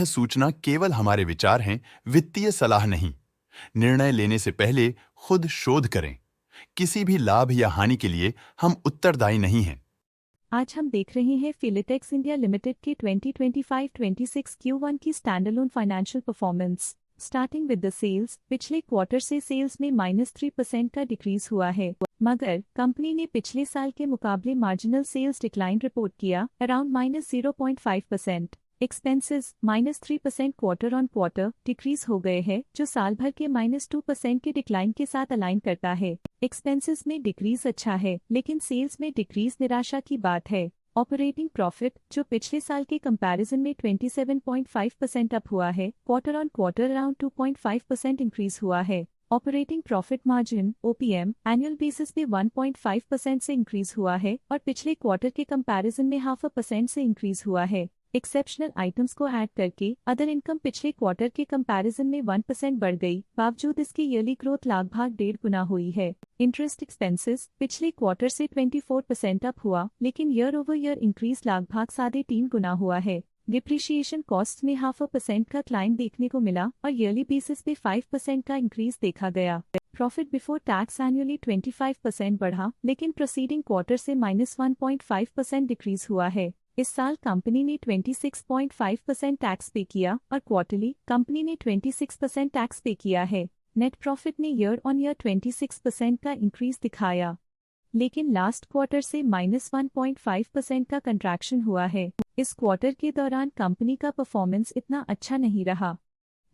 सूचना केवल हमारे विचार हैं, वित्तीय सलाह नहीं। निर्णय लेने से पहले खुद शोध करें। किसी भी लाभ या हानि के लिए हम उत्तरदायी नहीं हैं। आज हम देख रहे हैं फिलिटेक्स इंडिया लिमिटेड के 2025-26 Q1 की standalone financial performance. Starting with the sales, पिछले क्वार्टर से सेल्स में -3% का डिक्रीज हुआ है, मगर कंपनी ने पिछले साल के मुकाबले मार्जिनल सेल्स डिक्लाइन रिपोर्ट किया, around -0.5%। Expenses -3% quarter on quarter decrease हो गए हैं, जो साल भर के -2% के डिक्लाइन के साथ अलाइन करता है। एक्सपेंसेस में डिक्रीज अच्छा है, लेकिन सेल्स में डिक्रीज निराशा की बात है। ऑपरेटिंग प्रॉफिट, जो पिछले साल के कंपैरिजन में 27.5% अप हुआ है, quarter on quarter around 2.5% increase हुआ है। Operating profit margin OPM annual basis पे 1.5% से इंक्रीज हुआ है और पिछले क्वार्टर के कंपैरिजन में 0.5% से इंक्रीज हुआ है। एक्सेप्शनल आइटम्स को ऐड करके अदर इनकम पिछले क्वार्टर के कंपैरिजन में 1% बढ़ गई, बावजूद इसकी ईयरली ग्रोथ लगभग 1.5 गुना हुई है। इंटरेस्ट एक्सपेंसेस पिछले क्वार्टर से 24% अप हुआ, लेकिन ईयर ओवर ईयर इंक्रीज लगभग 3.5 गुना हुआ है। डिप्रिशिएशन कॉस्ट में 0.5% का क्लाइम देखने को मिला और ईयरली बेसिस पे 5% का इंक्रीज देखा गया। प्रॉफिट बिफोर टैक्स एनुअली 25% बढ़ा, लेकिन प्रोसीडिंग क्वार्टर से -1.5% डिक्रीज हुआ है। इस साल कंपनी ने 26.5% टैक्स पे किया और क्वार्टरली कंपनी ने 26% टैक्स पे किया है। नेट प्रॉफिट ने ईयर ऑन ईयर 26% का इंक्रीज दिखाया, लेकिन लास्ट क्वार्टर से -1.5% का कंट्रैक्शन हुआ है। इस क्वार्टर के दौरान कंपनी का परफॉर्मेंस इतना अच्छा नहीं रहा।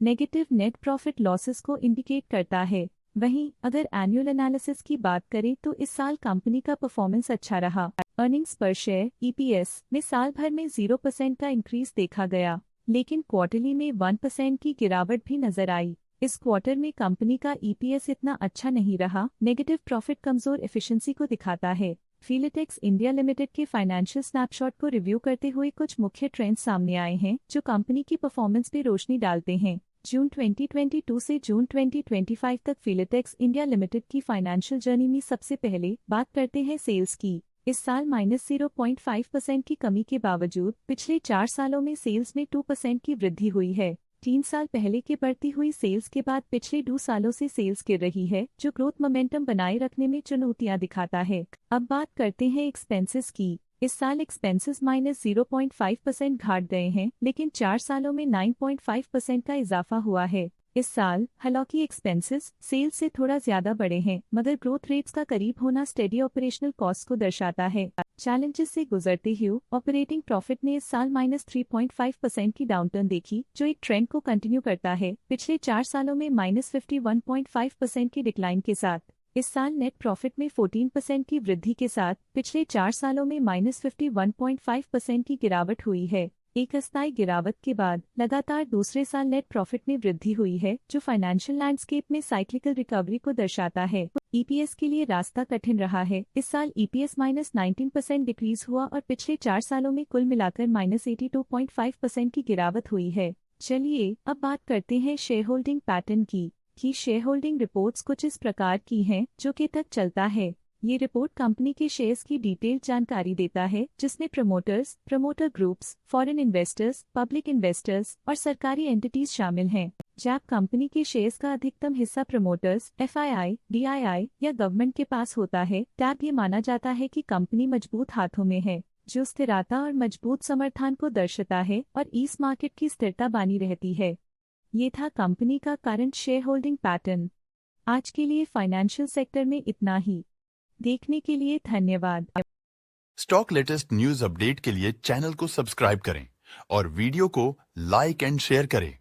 नेगेटिव नेट प्रॉफिट लॉसेस को इंडिकेट करता है। वहीं अगर एनुअल एनालिसिस की बात करें तो इस साल कंपनी का परफॉर्मेंस अच्छा रहा। अर्निंग्स पर शेयर EPS में साल भर में 0% का इंक्रीज देखा गया, लेकिन क्वार्टरली में 1% की गिरावट भी नजर आई। इस क्वार्टर में कंपनी का EPS इतना अच्छा नहीं रहा। नेगेटिव प्रॉफिट कमजोर एफिशिएंसी को दिखाता है। फिलिटेक्स इंडिया लिमिटेड के फाइनेंशियल स्नैपशॉट को रिव्यू करते हुए कुछ मुख्य ट्रेंड्स सामने आए हैं, जो कंपनी की परफॉर्मेंस पे रोशनी डालते हैं। जून 2022 से जून 2025 तक फिलिटेक्स इंडिया लिमिटेड की फाइनेंशियल जर्नी में सबसे पहले बात करते हैं सेल्स की। इस साल -0.5% की कमी के बावजूद पिछले 4 सालों में सेल्स में 2% की वृद्धि हुई है। 3 साल पहले के बढ़ती हुई सेल्स के बाद पिछले 2 सालों से सेल्स गिर रही है, जो ग्रोथ मोमेंटम बनाए रखने में चुनौतियां दिखाता है। अब बात करते हैं एक्सपेंसेस की। इस साल एक्सपेंसेस -0.5% घाट गए हैं, लेकिन 4 सालों में 9.5% का इजाफा हुआ है। इस साल हालांकि एक्सपेंसेस सेल्स से थोड़ा ज्यादा बढ़े हैं, मगर ग्रोथ रेट्स का करीब होना स्टेडी ऑपरेशनल कॉस्ट को दर्शाता है। चैलेंजेस से गुजरते हुए ऑपरेटिंग प्रॉफिट ने इस साल -3.5% की डाउनटर्न देखी, जो एक ट्रेंड को कंटिन्यू करता है, पिछले 4 सालों में -51.5% की डिक्लाइन के साथ। इस साल नेट प्रॉफिट में 14% की वृद्धि के साथ पिछले 4 सालों में -51.5% की गिरावट हुई है। एक अस्थायी गिरावट के बाद लगातार दूसरे साल नेट प्रॉफिट में वृद्धि हुई है, जो फाइनेंशियल लैंडस्केप में साइक्लिकल रिकवरी को दर्शाता है। EPS के लिए रास्ता कठिन रहा है। इस साल EPS -19% डिक्रीज हुआ और पिछले 4 सालों में कुल मिलाकर -82.5% की गिरावट हुई है। चलिए अब बात करते हैं शेयर होल्डिंग पैटर्न की। शेयर होल्डिंग रिपोर्ट्स कुछ इस प्रकार की हैं, जो के तक चलता है। ये रिपोर्ट कंपनी के शेयर्स की डिटेल्ड जानकारी देता है, जिसमें promoters, promoter groups, foreign investors, public investors और सरकारी एंटिटीज शामिल हैं। जब कंपनी के शेयर्स का अधिकतम हिस्सा प्रमोटर्स, FII, DII या गवर्नमेंट के पास होता है, तब ये माना जाता है कि कंपनी मजबूत हाथों में है, जो स्थिरता और मजबूत समर्थन को दर्शाता है और इस मार्केट की स्थिरता बनी रहती है। ये था कंपनी का करंट शेयर होल्डिंग पैटर्न। आज के लिए फाइनेंशियल सेक्टर में इतना ही। देखने के लिए धन्यवाद। स्टॉक लेटेस्ट न्यूज अपडेट के लिए चैनल को सब्सक्राइब करें और वीडियो को लाइक एंड शेयर करें।